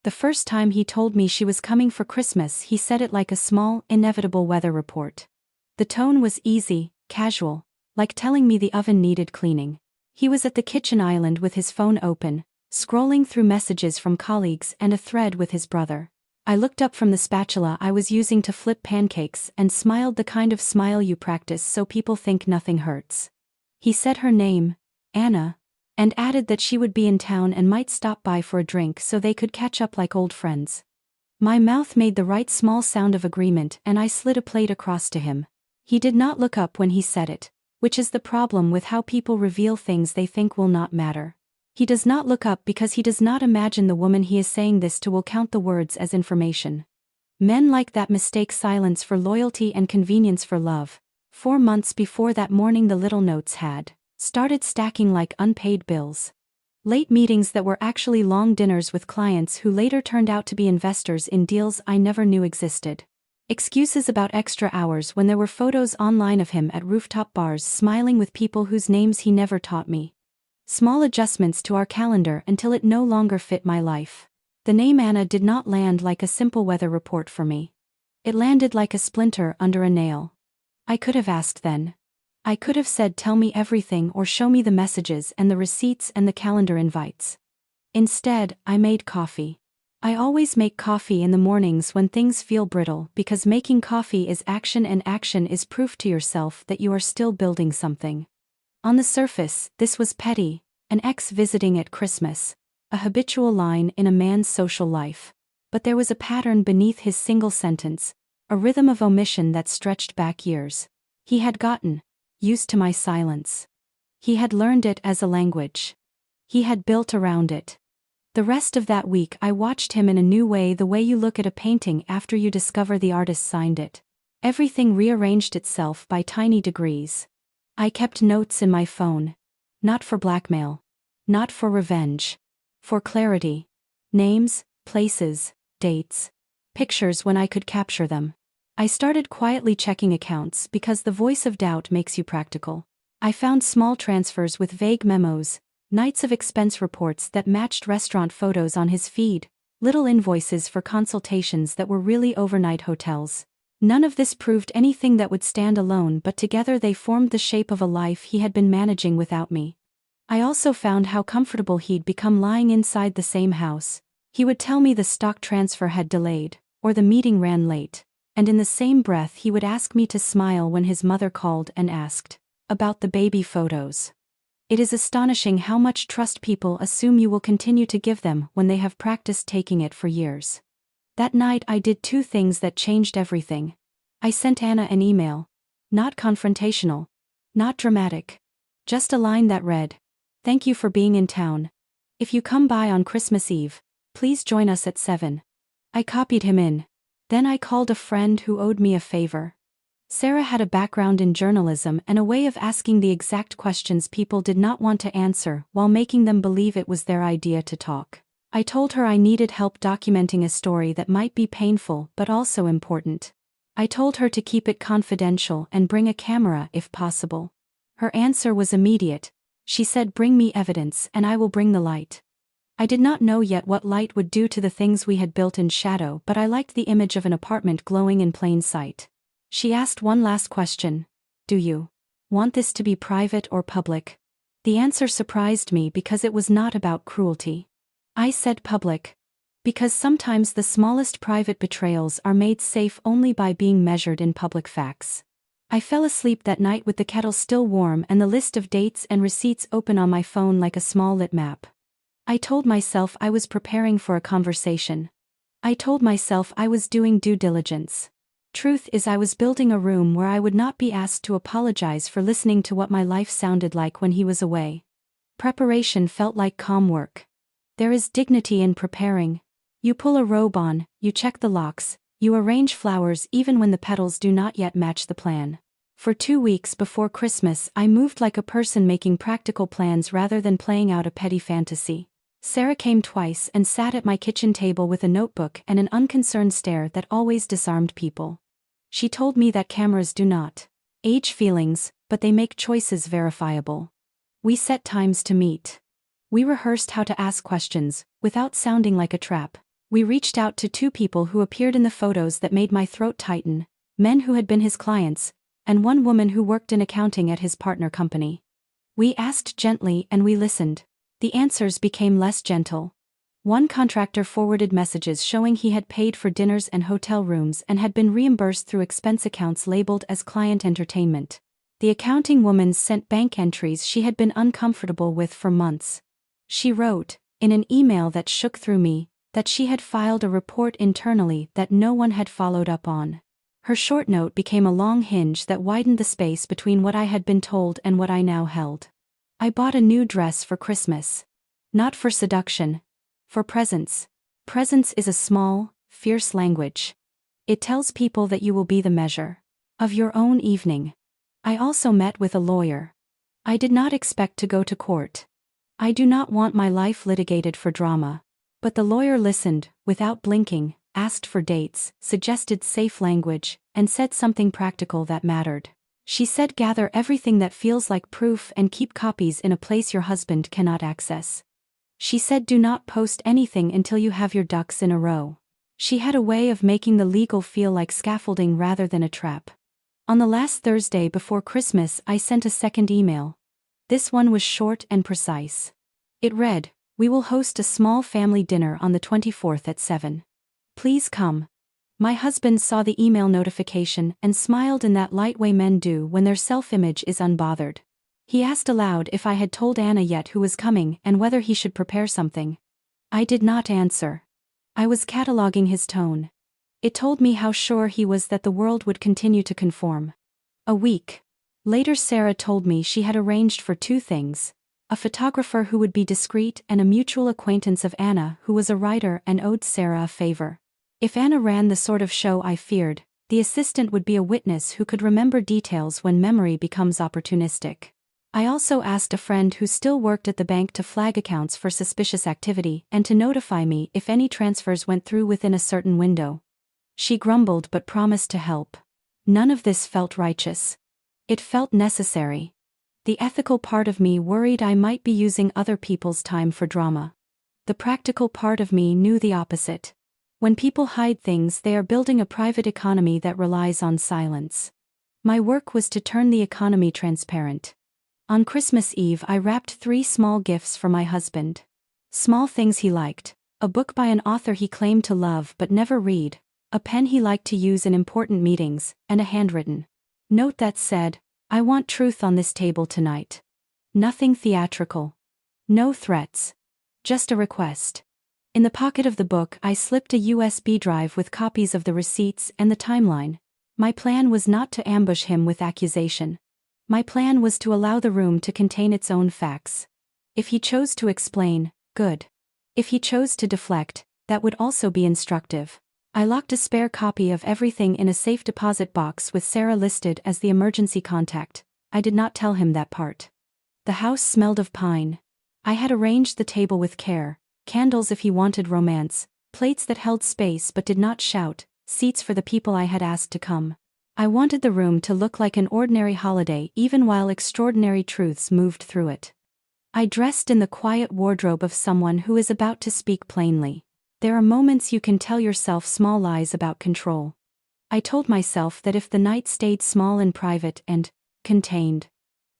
The first time he told me she was coming for Christmas, he said it like a small, inevitable weather report. The tone was easy, casual, like telling me the oven needed cleaning. He was at the kitchen island with his phone open, scrolling through messages from colleagues and a thread with his brother. I looked up from the spatula I was using to flip pancakes and smiled, the kind of smile you practice so people think nothing hurts. He said her name, Anna, and added that she would be in town and might stop by for a drink so they could catch up like old friends. My mouth made the right small sound of agreement and I slid a plate across to him. He did not look up when he said it, which is the problem with how people reveal things they think will not matter. He does not look up because he does not imagine the woman he is saying this to will count the words as information. Men like that mistake silence for loyalty and convenience for love. 4 months before that morning, the little notes had started stacking like unpaid bills. Late meetings that were actually long dinners with clients who later turned out to be investors in deals I never knew existed. Excuses about extra hours when there were photos online of him at rooftop bars smiling with people whose names he never taught me. Small adjustments to our calendar until it no longer fit my life. The name Anna did not land like a simple weather report for me. It landed like a splinter under a nail. I could have asked then. I could have said, tell me everything or show me the messages and the receipts and the calendar invites. Instead, I made coffee. I always make coffee in the mornings when things feel brittle because making coffee is action and action is proof to yourself that you are still building something. On the surface, this was petty, an ex visiting at Christmas, a habitual line in a man's social life. But there was a pattern beneath his single sentence, a rhythm of omission that stretched back years. He had gotten used to my silence. He had learned it as a language. He had built around it. The rest of that week I watched him in a new way, the way you look at a painting after you discover the artist signed it. Everything rearranged itself by tiny degrees. I kept notes in my phone. Not for blackmail. Not for revenge. For clarity. Names, places, dates. Pictures when I could capture them. I started quietly checking accounts because the voice of doubt makes you practical. I found small transfers with vague memos, nights of expense reports that matched restaurant photos on his feed, little invoices for consultations that were really overnight hotels. None of this proved anything that would stand alone, but together they formed the shape of a life he had been managing without me. I also found how comfortable he'd become lying inside the same house. He would tell me the stock transfer had delayed, or the meeting ran late, and in the same breath he would ask me to smile when his mother called and asked about the baby photos. It is astonishing how much trust people assume you will continue to give them when they have practiced taking it for years. That night I did 2 things that changed everything. I sent Anna an email. Not confrontational. Not dramatic. Just a line that read, "Thank you for being in town. If you come by on Christmas Eve, please join us at 7. I copied him in. Then I called a friend who owed me a favor. Sarah had a background in journalism and a way of asking the exact questions people did not want to answer while making them believe it was their idea to talk. I told her I needed help documenting a story that might be painful but also important. I told her to keep it confidential and bring a camera if possible. Her answer was immediate. She said, "Bring me evidence and I will bring the light." I did not know yet what light would do to the things we had built in shadow, but I liked the image of an apartment glowing in plain sight. She asked one last question. "Do you want this to be private or public?" The answer surprised me because it was not about cruelty. I said public. Because sometimes the smallest private betrayals are made safe only by being measured in public facts. I fell asleep that night with the kettle still warm and the list of dates and receipts open on my phone like a small lit map. I told myself I was preparing for a conversation. I told myself I was doing due diligence. Truth is, I was building a room where I would not be asked to apologize for listening to what my life sounded like when he was away. Preparation felt like calm work. There is dignity in preparing. You pull a robe on, you check the locks, you arrange flowers even when the petals do not yet match the plan. For 2 weeks before Christmas, I moved like a person making practical plans rather than playing out a petty fantasy. Sarah came twice and sat at my kitchen table with a notebook and an unconcerned stare that always disarmed people. She told me that cameras do not age feelings, but they make choices verifiable. We set times to meet. We rehearsed how to ask questions, without sounding like a trap. We reached out to two people who appeared in the photos that made my throat tighten, men who had been his clients, and one woman who worked in accounting at his partner company. We asked gently and we listened. The answers became less gentle. One contractor forwarded messages showing he had paid for dinners and hotel rooms and had been reimbursed through expense accounts labeled as client entertainment. The accounting woman sent bank entries she had been uncomfortable with for months. She wrote, in an email that shook through me, that she had filed a report internally that no one had followed up on. Her short note became a long hinge that widened the space between what I had been told and what I now held. I bought a new dress for Christmas. Not for seduction. For presence. Presence is a small, fierce language. It tells people that you will be the measure of your own evening. I also met with a lawyer. I did not expect to go to court. I do not want my life litigated for drama. But the lawyer listened, without blinking, asked for dates, suggested safe language, and said something practical that mattered. She said gather everything that feels like proof and keep copies in a place your husband cannot access. She said do not post anything until you have your ducks in a row. She had a way of making the legal feel like scaffolding rather than a trap. On the last Thursday before Christmas I sent a second email. This one was short and precise. It read, "We will host a small family dinner on the 24th at 7. Please come." My husband saw the email notification and smiled in that light way men do when their self-image is unbothered. He asked aloud if I had told Anna yet who was coming and whether he should prepare something. I did not answer. I was cataloging his tone. It told me how sure he was that the world would continue to conform. A week later Sarah told me she had arranged for two things: a photographer who would be discreet and a mutual acquaintance of Anna who was a writer and owed Sarah a favor. If Anna ran the sort of show I feared, the assistant would be a witness who could remember details when memory becomes opportunistic. I also asked a friend who still worked at the bank to flag accounts for suspicious activity and to notify me if any transfers went through within a certain window. She grumbled but promised to help. None of this felt righteous. It felt necessary. The ethical part of me worried I might be using other people's time for drama. The practical part of me knew the opposite. When people hide things, they are building a private economy that relies on silence. My work was to turn the economy transparent. On Christmas Eve I wrapped 3 small gifts for my husband. Small things he liked: a book by an author he claimed to love but never read, a pen he liked to use in important meetings, and a handwritten note that said, "I want truth on this table tonight." Nothing theatrical. No threats. Just a request. In the pocket of the book I slipped a USB drive with copies of the receipts and the timeline. My plan was not to ambush him with accusation. My plan was to allow the room to contain its own facts. If he chose to explain, good. If he chose to deflect, that would also be instructive. I locked a spare copy of everything in a safe deposit box with Sarah listed as the emergency contact. I did not tell him that part. The house smelled of pine. I had arranged the table with care, candles if he wanted romance, plates that held space but did not shout, seats for the people I had asked to come. I wanted the room to look like an ordinary holiday even while extraordinary truths moved through it. I dressed in the quiet wardrobe of someone who is about to speak plainly. There are moments you can tell yourself small lies about control. I told myself that if the night stayed small and private and contained,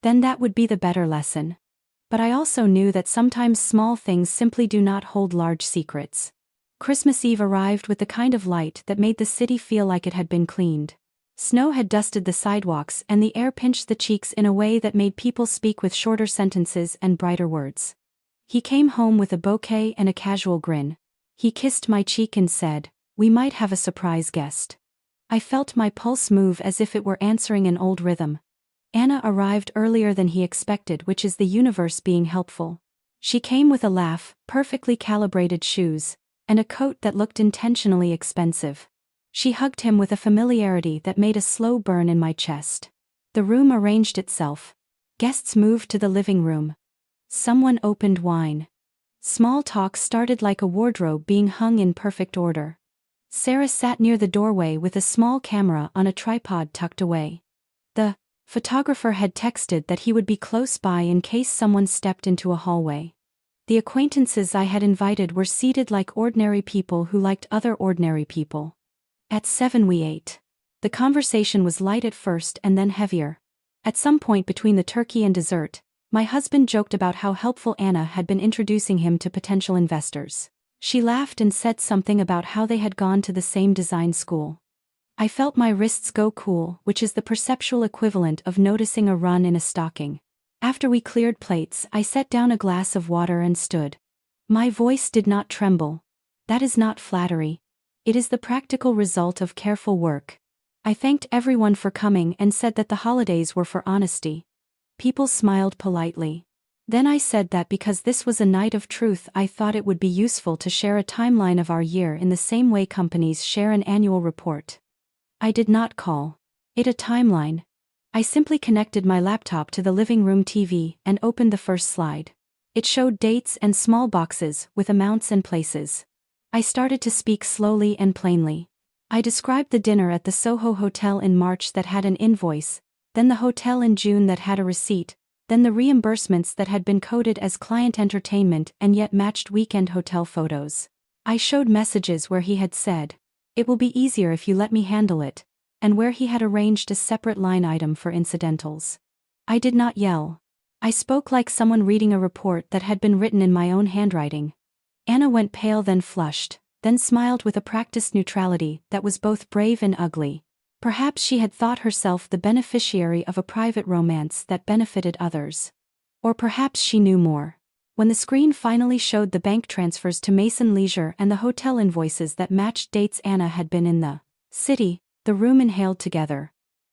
then that would be the better lesson. But I also knew that sometimes small things simply do not hold large secrets. Christmas Eve arrived with the kind of light that made the city feel like it had been cleaned. Snow had dusted the sidewalks and the air pinched the cheeks in a way that made people speak with shorter sentences and brighter words. He came home with a bouquet and a casual grin. He kissed my cheek and said, "We might have a surprise guest." I felt my pulse move as if it were answering an old rhythm. Anna arrived earlier than he expected, which is the universe being helpful. She came with a laugh, perfectly calibrated shoes, and a coat that looked intentionally expensive. She hugged him with a familiarity that made a slow burn in my chest. The room arranged itself. Guests moved to the living room. Someone opened wine. Small talk started like a wardrobe being hung in perfect order. Sarah sat near the doorway with a small camera on a tripod tucked away. The photographer had texted that he would be close by in case someone stepped into a hallway. The acquaintances I had invited were seated like ordinary people who liked other ordinary people. At 7 we ate. The conversation was light at first and then heavier. At some point between the turkey and dessert, my husband joked about how helpful Anna had been introducing him to potential investors. She laughed and said something about how they had gone to the same design school. I felt my wrists go cool, which is the perceptual equivalent of noticing a run in a stocking. After we cleared plates, I set down a glass of water and stood. My voice did not tremble. That is not flattery. It is the practical result of careful work. I thanked everyone for coming and said that the holidays were for honesty. People smiled politely. Then I said that because this was a night of truth, I thought it would be useful to share a timeline of our year in the same way companies share an annual report. I did not call it a timeline. I simply connected my laptop to the living room TV and opened the first slide. It showed dates and small boxes with amounts and places. I started to speak slowly and plainly. I described the dinner at the Soho Hotel in March that had an invoice, then the hotel in June that had a receipt, then the reimbursements that had been coded as client entertainment and yet matched weekend hotel photos. I showed messages where he had said, "It will be easier if you let me handle it," and where he had arranged a separate line item for incidentals. I did not yell. I spoke like someone reading a report that had been written in my own handwriting. Anna went pale, then flushed, then smiled with a practiced neutrality that was both brave and ugly. Perhaps she had thought herself the beneficiary of a private romance that benefited others. Or perhaps she knew more. When the screen finally showed the bank transfers to Mason Leisure and the hotel invoices that matched dates Anna had been in the city, the room inhaled together.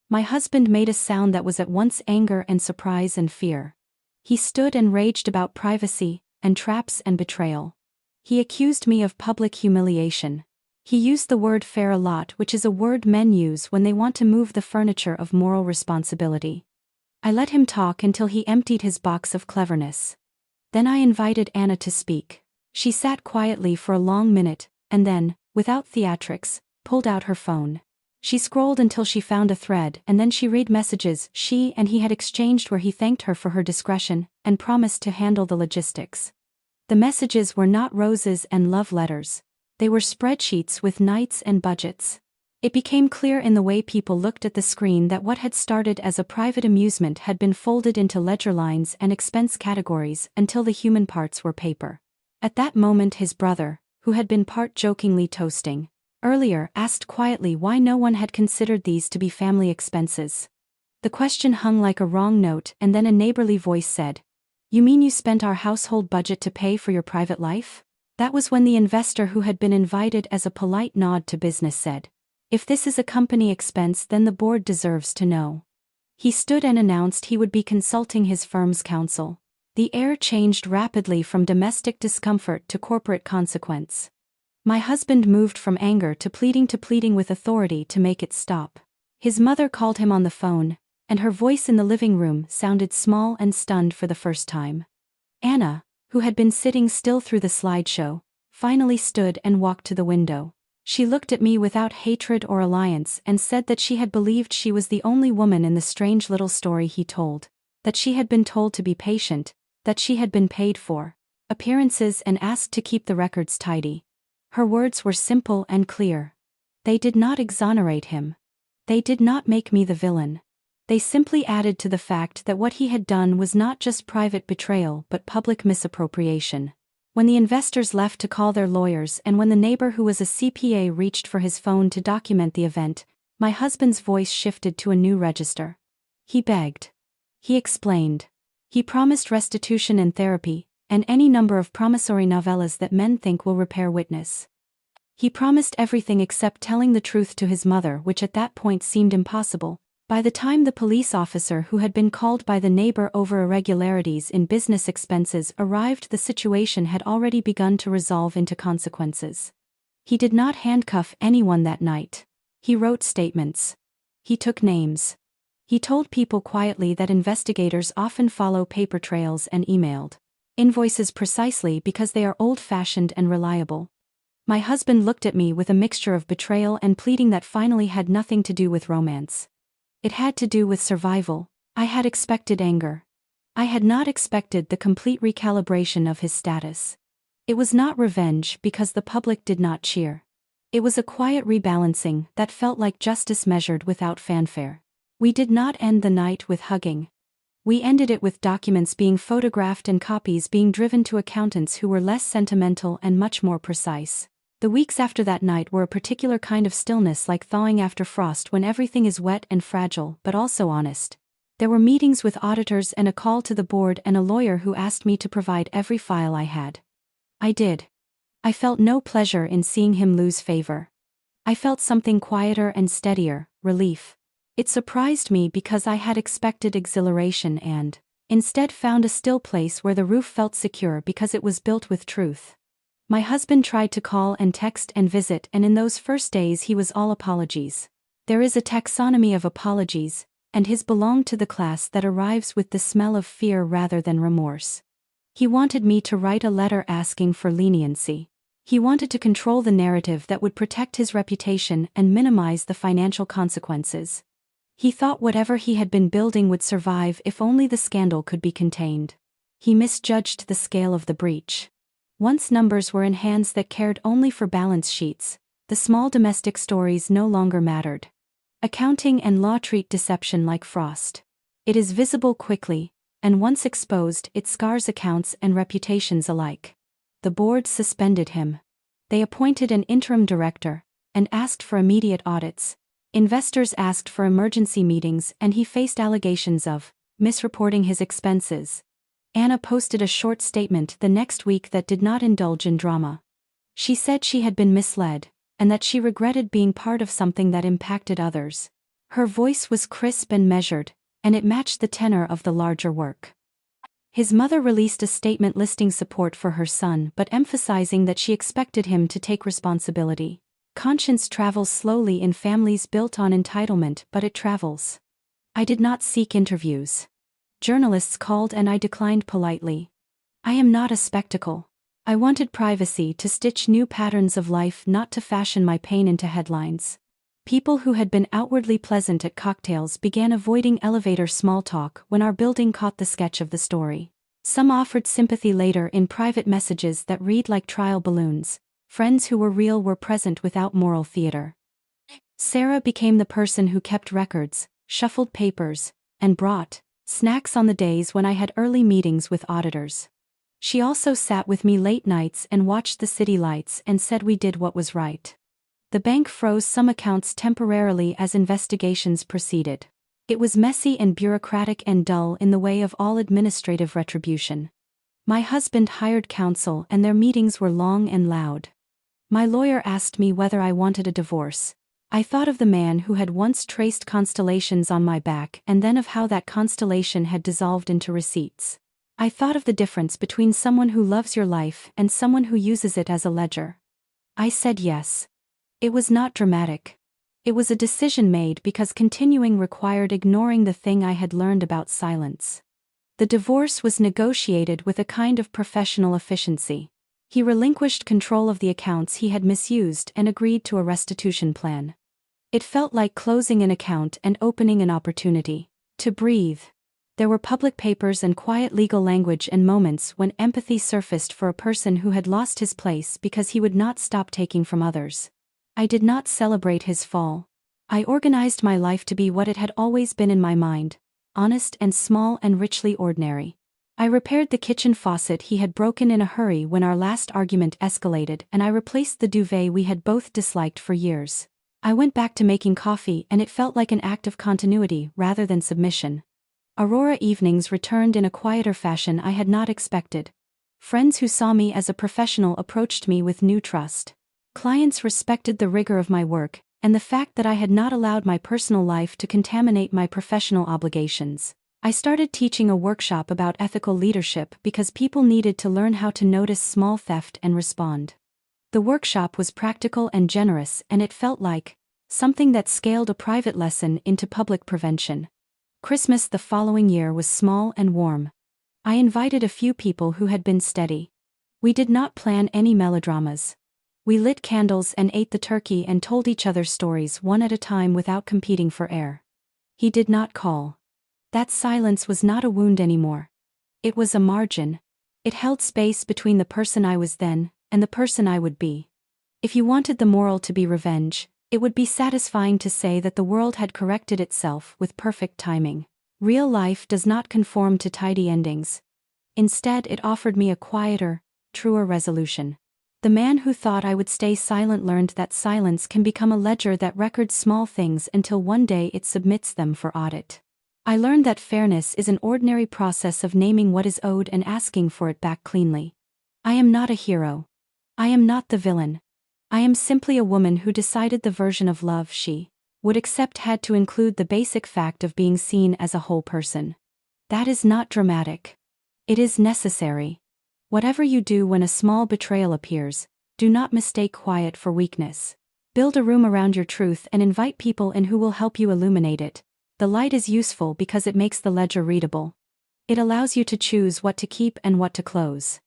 My husband made a sound that was at once anger and surprise and fear. He stood and raged about privacy, and traps and betrayal. He accused me of public humiliation. He used the word fair a lot, which is a word men use when they want to move the furniture of moral responsibility. I let him talk until he emptied his box of cleverness. Then I invited Anna to speak. She sat quietly for a long minute, and then, without theatrics, pulled out her phone. She scrolled until she found a thread, and then she read messages she and he had exchanged where he thanked her for her discretion and promised to handle the logistics. The messages were not roses and love letters. They were spreadsheets with nights and budgets. It became clear in the way people looked at the screen that what had started as a private amusement had been folded into ledger lines and expense categories until the human parts were paper. At that moment his brother, who had been part jokingly toasting earlier, asked quietly why no one had considered these to be family expenses. The question hung like a wrong note, and then a neighborly voice said, "You mean you spent our household budget to pay for your private life?" That was when the investor who had been invited as a polite nod to business said, "If this is a company expense, then the board deserves to know." He stood and announced he would be consulting his firm's counsel. The air changed rapidly from domestic discomfort to corporate consequence. My husband moved from anger to pleading with authority to make it stop. His mother called him on the phone, and her voice in the living room sounded small and stunned for the first time. Anna, who had been sitting still through the slideshow, finally stood and walked to the window. She looked at me without hatred or alliance and said that she had believed she was the only woman in the strange little story he told, that she had been told to be patient, that she had been paid for appearances and asked to keep the records tidy. Her words were simple and clear. They did not exonerate him. They did not make me the villain. They simply added to the fact that what he had done was not just private betrayal but public misappropriation. When the investors left to call their lawyers and when the neighbor who was a CPA reached for his phone to document the event, my husband's voice shifted to a new register. He begged. He explained. He promised restitution and therapy, and any number of promissory novellas that men think will repair witness. He promised everything except telling the truth to his mother, which at that point seemed impossible. By the time the police officer who had been called by the neighbor over irregularities in business expenses arrived, the situation had already begun to resolve into consequences. He did not handcuff anyone that night. He wrote statements. He took names. He told people quietly that investigators often follow paper trails and emailed invoices precisely because they are old-fashioned and reliable. My husband looked at me with a mixture of betrayal and pleading that finally had nothing to do with romance. It had to do with survival. I had expected anger. I had not expected the complete recalibration of his status. It was not revenge because the public did not cheer. It was a quiet rebalancing that felt like justice measured without fanfare. We did not end the night with hugging. We ended it with documents being photographed and copies being driven to accountants who were less sentimental and much more precise. The weeks after that night were a particular kind of stillness, like thawing after frost when everything is wet and fragile but also honest. There were meetings with auditors and a call to the board and a lawyer who asked me to provide every file I had. I did. I felt no pleasure in seeing him lose favor. I felt something quieter and steadier, relief. It surprised me because I had expected exhilaration and, instead, found a still place where the roof felt secure because it was built with truth. My husband tried to call and text and visit, and in those first days he was all apologies. There is a taxonomy of apologies, and his belonged to the class that arrives with the smell of fear rather than remorse. He wanted me to write a letter asking for leniency. He wanted to control the narrative that would protect his reputation and minimize the financial consequences. He thought whatever he had been building would survive if only the scandal could be contained. He misjudged the scale of the breach. Once numbers were in hands that cared only for balance sheets, the small domestic stories no longer mattered. Accounting and law treat deception like frost. It is visible quickly, and once exposed, it scars accounts and reputations alike. The board suspended him. They appointed an interim director and asked for immediate audits. Investors asked for emergency meetings, and he faced allegations of misreporting his expenses. Anna posted a short statement the next week that did not indulge in drama. She said she had been misled, and that she regretted being part of something that impacted others. Her voice was crisp and measured, and it matched the tenor of the larger work. His mother released a statement listing support for her son but emphasizing that she expected him to take responsibility. Conscience travels slowly in families built on entitlement, but it travels. I did not seek interviews. Journalists called and I declined politely. I am not a spectacle. I wanted privacy to stitch new patterns of life, not to fashion my pain into headlines. People who had been outwardly pleasant at cocktails began avoiding elevator small talk when our building caught the sketch of the story. Some offered sympathy later in private messages that read like trial balloons. Friends who were real were present without moral theater. Sarah became the person who kept records, shuffled papers, and brought snacks on the days when I had early meetings with auditors. She also sat with me late nights and watched the city lights and said we did what was right. The bank froze some accounts temporarily as investigations proceeded. It was messy and bureaucratic and dull in the way of all administrative retribution. My husband hired counsel and their meetings were long and loud. My lawyer asked me whether I wanted a divorce. I thought of the man who had once traced constellations on my back and then of how that constellation had dissolved into receipts. I thought of the difference between someone who loves your life and someone who uses it as a ledger. I said yes. It was not dramatic. It was a decision made because continuing required ignoring the thing I had learned about silence. The divorce was negotiated with a kind of professional efficiency. He relinquished control of the accounts he had misused and agreed to a restitution plan. It felt like closing an account and opening an opportunity to breathe. There were public papers and quiet legal language and moments when empathy surfaced for a person who had lost his place because he would not stop taking from others. I did not celebrate his fall. I organized my life to be what it had always been in my mind, honest and small and richly ordinary. I repaired the kitchen faucet he had broken in a hurry when our last argument escalated, and I replaced the duvet we had both disliked for years. I went back to making coffee, and it felt like an act of continuity rather than submission. Aurora evenings returned in a quieter fashion I had not expected. Friends who saw me as a professional approached me with new trust. Clients respected the rigor of my work, and the fact that I had not allowed my personal life to contaminate my professional obligations. I started teaching a workshop about ethical leadership because people needed to learn how to notice small theft and respond. The workshop was practical and generous, and it felt like something that scaled a private lesson into public prevention. Christmas the following year was small and warm. I invited a few people who had been steady. We did not plan any melodramas. We lit candles and ate the turkey and told each other stories one at a time without competing for air. He did not call. That silence was not a wound anymore. It was a margin. It held space between the person I was then and the person I would be. If you wanted the moral to be revenge, it would be satisfying to say that the world had corrected itself with perfect timing. Real life does not conform to tidy endings. Instead, it offered me a quieter, truer resolution. The man who thought I would stay silent learned that silence can become a ledger that records small things until one day it submits them for audit. I learned that fairness is an ordinary process of naming what is owed and asking for it back cleanly. I am not a hero. I am not the villain. I am simply a woman who decided the version of love she would accept had to include the basic fact of being seen as a whole person. That is not dramatic. It is necessary. Whatever you do when a small betrayal appears, do not mistake quiet for weakness. Build a room around your truth and invite people in who will help you illuminate it. The light is useful because it makes the ledger readable. It allows you to choose what to keep and what to close.